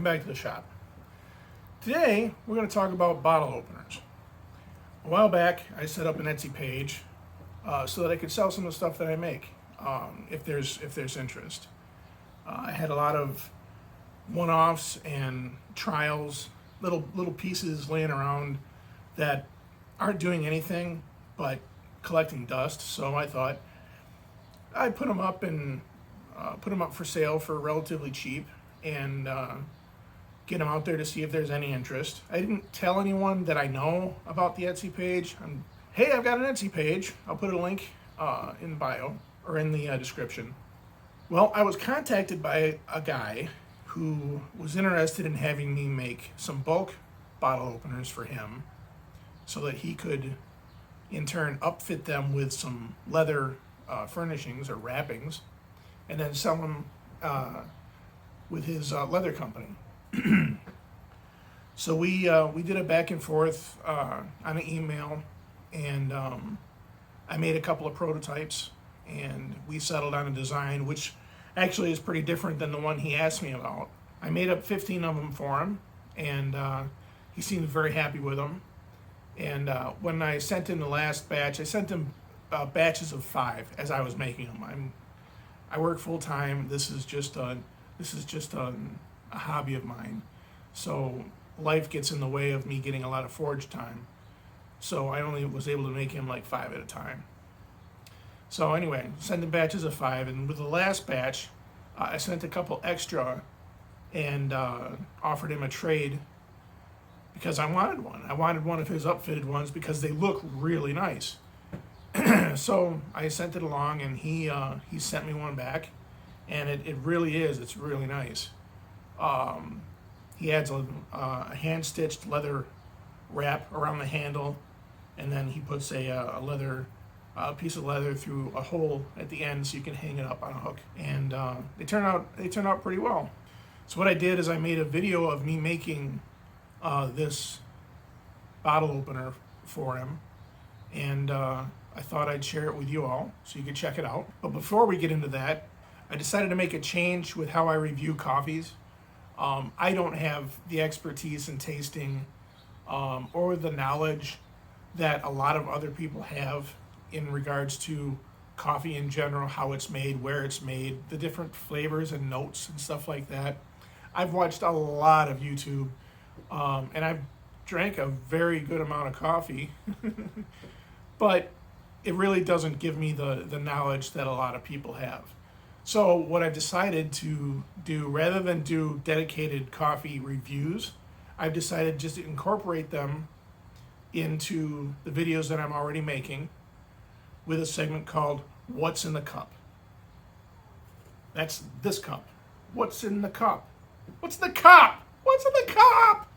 back to the shop. Today, we're going to talk about bottle openers. A while back, I set up an Etsy page so that I could sell some of the stuff that I make, if there's interest. I had a lot of one-offs and trials, little pieces laying around that aren't doing anything but collecting dust. So I thought I'd put them up and put them up for sale for relatively cheap and get them out there to see if there's any interest. I didn't tell anyone that I know about the Etsy page. Hey, I've got an Etsy page. I'll put a link in the bio or in the description. Well, I was contacted by a guy who was interested in having me make some bulk bottle openers for him so that he could in turn upfit them with some leather furnishings or wrappings and then sell them with his leather company. So we did a back and forth on an email, and I made a couple of prototypes, and we settled on a design which actually is pretty different than the one he asked me about. I made up 15 of them for him, and he seemed very happy with them. And when I sent him the last batch, I sent him batches of 5 as I was making them. I work full time. This is just a hobby of mine. So life gets in the way of me getting a lot of forge time. So I only was able to make him like 5 at a time. So anyway, sent him batches of 5, and with the last batch, I sent a couple extra and offered him a trade because I wanted one. I wanted one of his upfitted ones because they look really nice. So I sent it along, and he sent me one back, and it really is. It's really nice. He adds a hand-stitched leather wrap around the handle, and then he puts a piece of leather through a hole at the end so you can hang it up on a hook. And they turn out pretty well. So what I did is I made a video of me making this bottle opener for him, and I thought I'd share it with you all so you could check it out. But before we get into that, I decided to make a change with how I review coffees. I don't have the expertise in tasting or the knowledge that a lot of other people have in regards to coffee in general, how it's made, where it's made, the different flavors and notes and stuff like that. I've watched a lot of YouTube, and I've drank a very good amount of coffee, but it really doesn't give me the knowledge that a lot of people have. So what I've decided to do, rather than do dedicated coffee reviews, I've decided just to incorporate them into the videos that I'm already making with a segment called What's in the Cup. That's this cup. What's in the cup? What's in the cup? What's in the cup?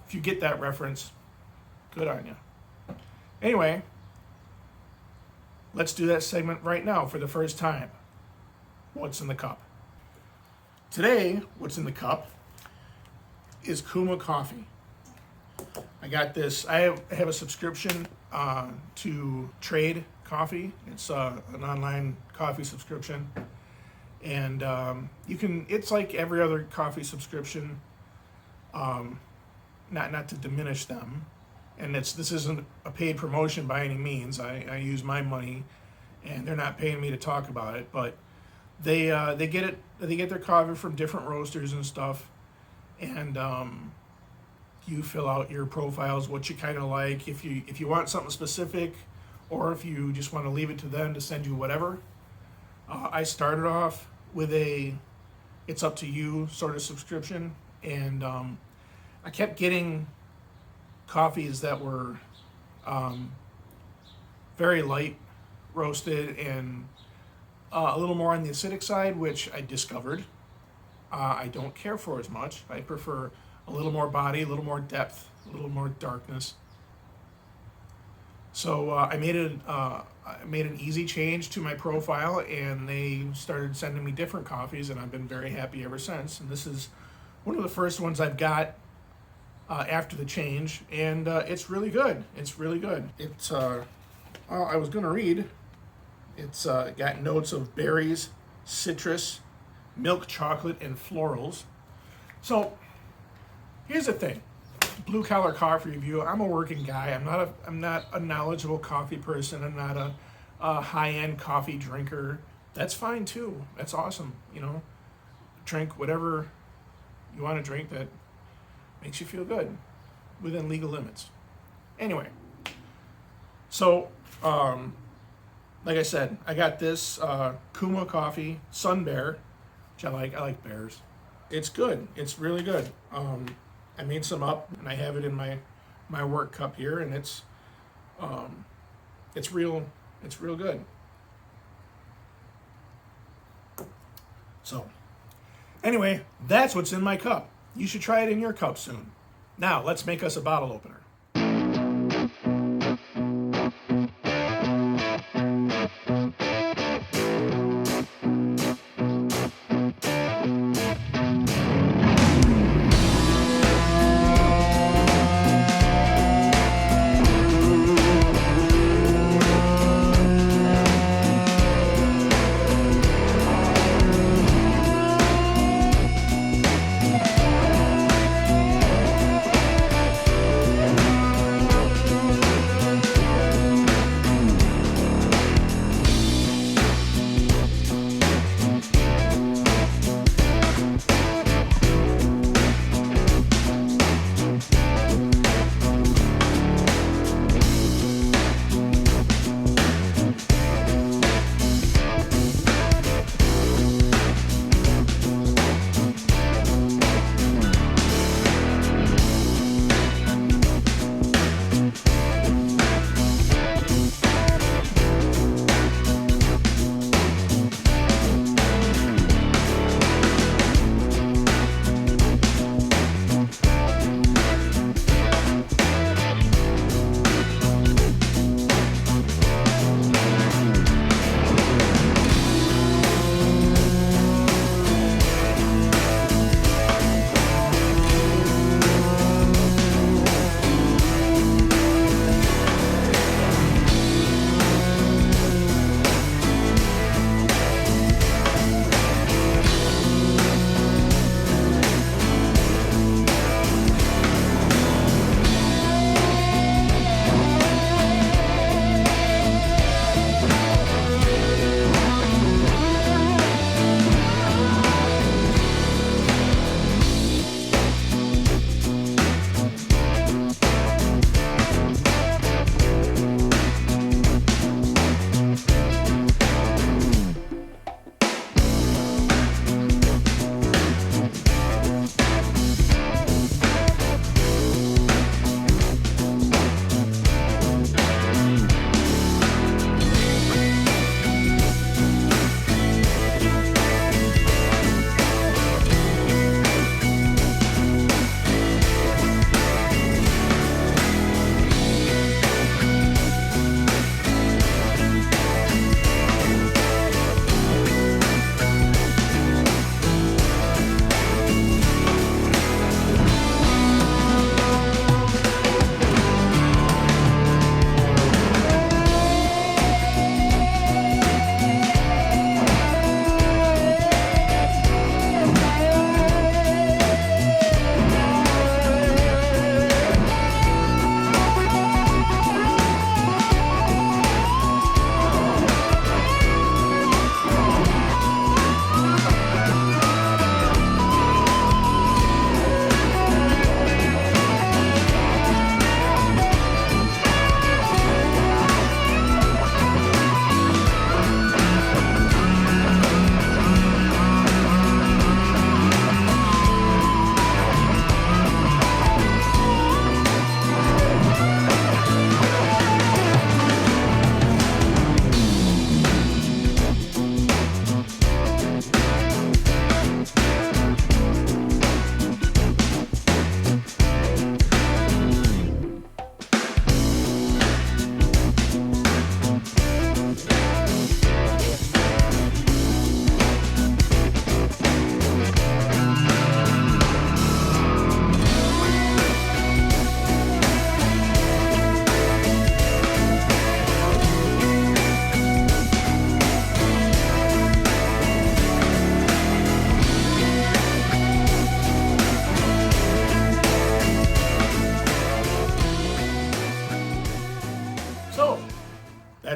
If you get that reference, good on you. Anyway, let's do that segment right now for the first time. What's in the cup? Today, what's in the cup is Kuma coffee. I got this. I have a subscription to Trade Coffee. It's an online coffee subscription, and you can. It's like every other coffee subscription. Not to diminish them, and this isn't a paid promotion by any means. I use my money, and they're not paying me to talk about it, but they get their coffee from different roasters and stuff, and you fill out your profiles, what you kind of like, if you want something specific, or if you just want to leave it to them to send you whatever. I started off with a it's up to you sort of subscription, and I kept getting coffees that were very light roasted and a little more on the acidic side, which I discovered I don't care for as much. I prefer a little more body, a little more depth, a little more darkness. So I made an easy change to my profile, and they started sending me different coffees, and I've been very happy ever since. And this is one of the first ones I've got after the change, and it's really good. It's really good. It's I was gonna read. It's got notes of berries, citrus, milk chocolate, and florals. So here's the thing. Blue collar coffee review. I'm a working guy. I'm not a knowledgeable coffee person. I'm not a high end coffee drinker. That's fine too. That's awesome. You know, drink whatever you want to drink that makes you feel good within legal limits. Anyway, so like I said, I got this Kuma coffee, Sun Bear, which I like. I like bears. It's good. It's really good. I made some up, and I have it in my work cup here, and it's real good. So, anyway, that's what's in my cup. You should try it in your cup soon. Now, let's make us a bottle opener.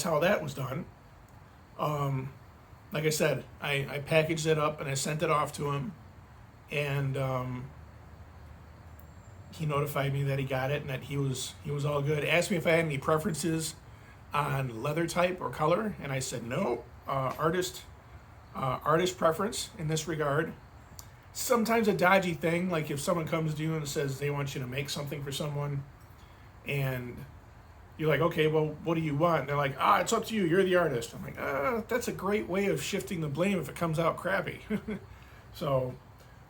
that's how that was done. Like I said, I packaged it up and I sent it off to him, and he notified me that he got it and that he was all good. Asked me if I had any preferences on leather type or color, and I said no. Artist preference in this regard. Sometimes a dodgy thing, like if someone comes to you and says they want you to make something for someone, and you're like, okay, well, what do you want? And they're like, it's up to you. You're the artist. I'm like, that's a great way of shifting the blame if it comes out crappy. So,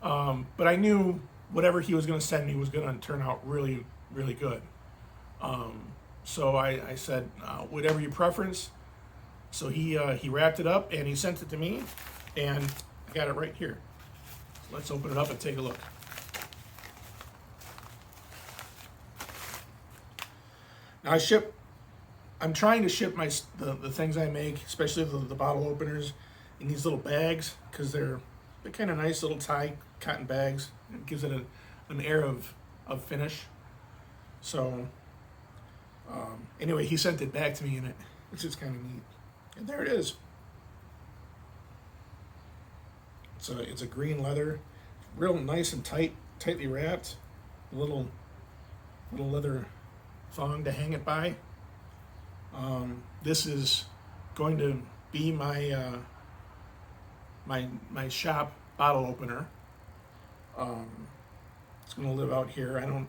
but I knew whatever he was going to send me was going to turn out really, really good. So I said, whatever your preference. So he wrapped it up and he sent it to me, and I got it right here. So let's open it up and take a look. Now I'm trying to ship the things I make, especially the bottle openers, in these little bags, because they're kind of nice little tie cotton bags. It gives it an air of finish. So anyway, he sent it back to me in it, which is kind of neat. And there it is. It's a green leather, real nice and tightly wrapped. A little leather thong to hang it by. This is going to be my my shop bottle opener. It's going to live out here. I don't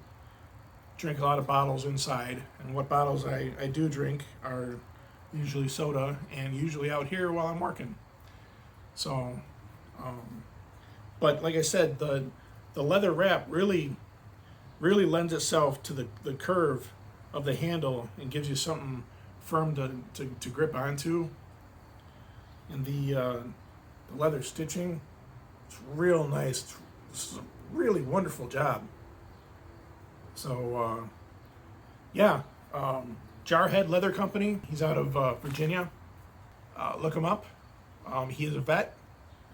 drink a lot of bottles inside, and what bottles I do drink are usually soda, and usually out here while I'm working. So, but like I said, the leather wrap really lends itself to the curve of the handle and gives you something firm to grip onto. And the leather stitching, it's real nice. It's a really wonderful job. So yeah, Jarhead Leather Company. He's out of Virginia. Look him up. He is a vet,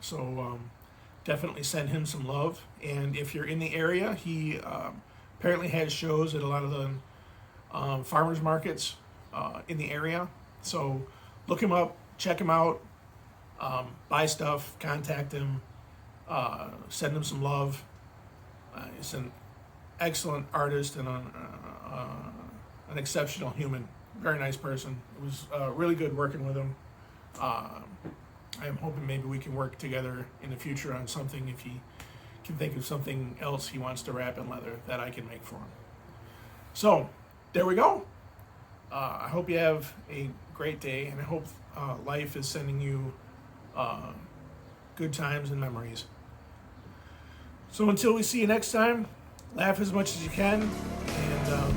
so definitely send him some love. And if you're in the area, he apparently has shows at a lot of the farmers markets in the area. So look him up, check him out, buy stuff, contact him, send him some love. He's an excellent artist and an exceptional human. Very nice person. It was really good working with him. I am hoping maybe we can work together in the future on something, if he can think of something else he wants to wrap in leather that I can make for him. So there we go. I hope you have a great day, and I hope life is sending you good times and memories. So until we see you next time, laugh as much as you can, and